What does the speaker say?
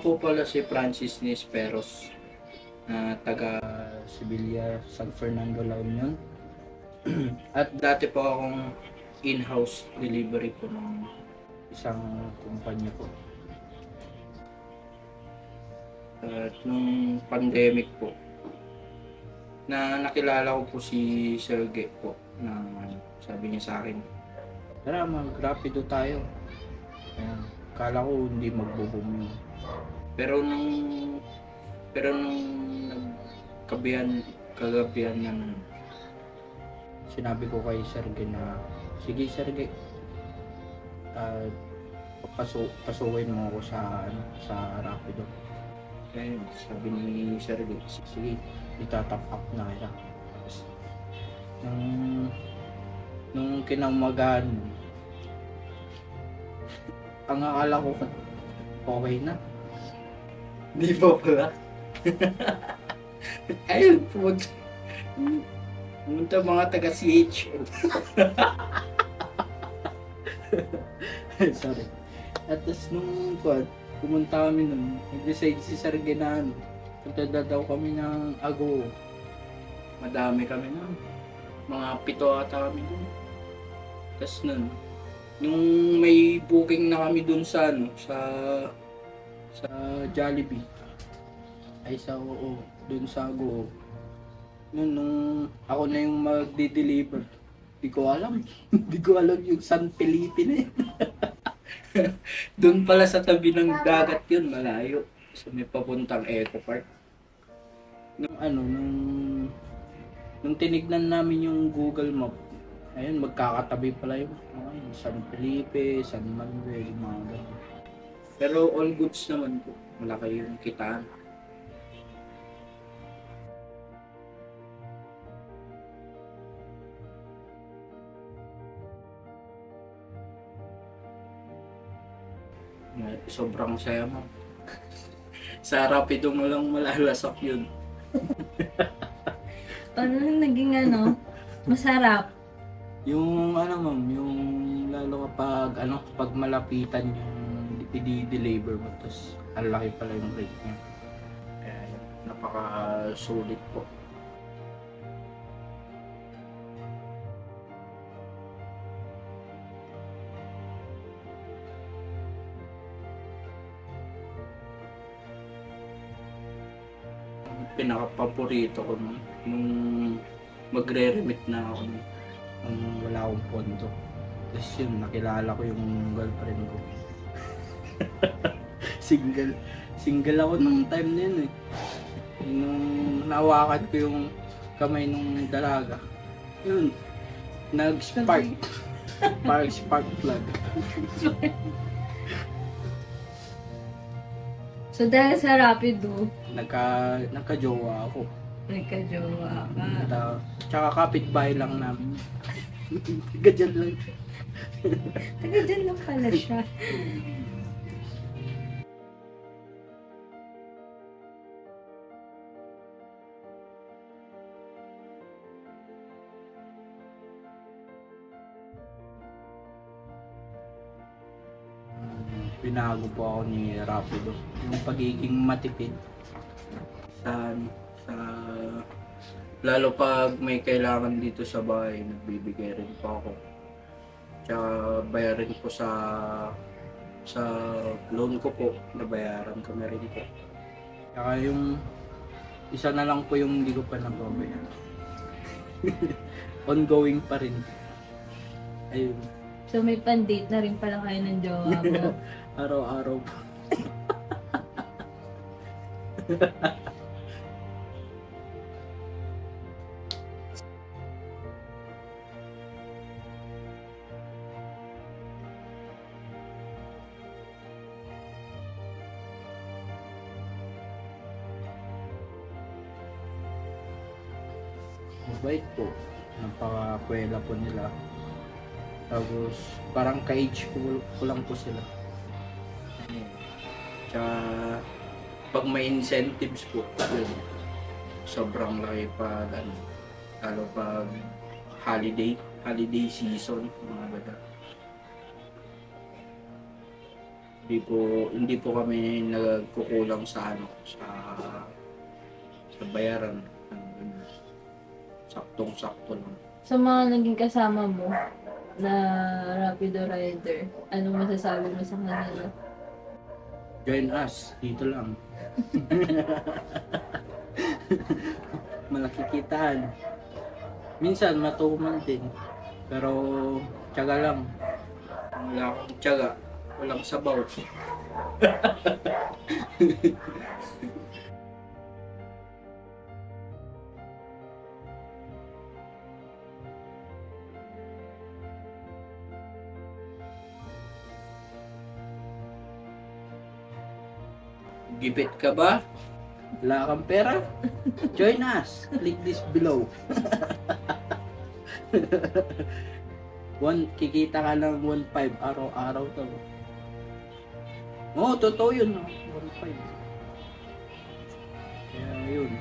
po pala si Francis Nisperos na taga Sevilla, San Fernando, La Union. At dati po akong in-house delivery po ng isang kumpanya po. At nung pandemic po, na nakilala ko po si Sergey po na sabi niya sa akin, tara mag-rapido tayo. Ayan. Kala ko hindi magbo-boom yun. Pero nung kagabihan na sinabi ko kay Sergey na, sige Sergey, pasukin mo ako sa Rapido. Eh, sabi ni Sergey, sige, itatap up na kaya. Nung kinaumagaan, ang akala ko okay na. Di ba pala? Ayun, pumunta mga taga CHL. Sorry. At tas nung pumunta kami nun, nag-decide si Sergey na punta daw kami ng Ago. Madami kami nun. Mga 7 ata kami dun. Tas nun, nung may booking na kami dun sa sa Jollibee. Ay dun sa Ago. Nung ako na yung magdi-deliver. Di ko alam. Di ko alam yung San Felipe na yun. Doon pala sa tabi ng dagat yun, malayo. So may papuntang Eco Park. Nung tinignan namin yung Google Map, ayun, magkakatabi pala yung San Felipe, San Manuel, mga ganun. Pero all goods naman po. Malaki yung kitaan. Sobrang saya mo. Sa Rapido mo lang malalasak yun. Paano lang naging masarap? Yung ma'am, yung lalo pag malapitan yung i-deliver mo, tapos ang laki pala yung rate niya. Kaya napaka-sulit po. Pinaka-paborito ko nung magre-remit na ako nung wala akong pondo. Tapos yun, nakilala ko yung girlfriend ko. Single ako nung time na yun eh. Nung nawakan ko yung kamay nung dalaga, yun, nag-spark. Spark plug. So dahil sa Rapido, nagka-jowa ako. nagka-jowa ka. Tsaka kapitbahay lang namin. Taga dyan lang. Taga dyan lang pala siya. Binago po ako ni Rapido. Yung pagiging matipid. Sa lalo pag may kailangan dito sa bahay, nagbibigay rin po ako. Tsaka bayarin ko sa loan ko po, nabayaran ko na rin po. Tsaka yung isa na lang po yung hindi ko pa nababayaran. Ongoing pa rin. Ayun. So may pan-date na rin pala kayo ng jowa mo. Araw-araw po. Mabait po. Napaka-kwela po nila. Tapos parang ka-age ko lang po sila. Tsaka pag may incentives po, yun, sobrang laki pag lalo pag holiday season, mga ganda. Hindi po kami nagkukulang sa sa bayaran. Saktong-sakto lang. Sa mga naging kasama mo na Rapido Rider, anong masasabi mo sa kanila? Join us, dito lang. Malaki kitaan. Minsan matuman din. Pero tiyaga lang. Wala akong tiyaga. Walang sabaw. Gipit ka ba? Wala kang pera? Join us. Click this below. Kikita ka ng 1.5 araw-araw to. Oo, totoo yun. No? 1.5. Kaya yun.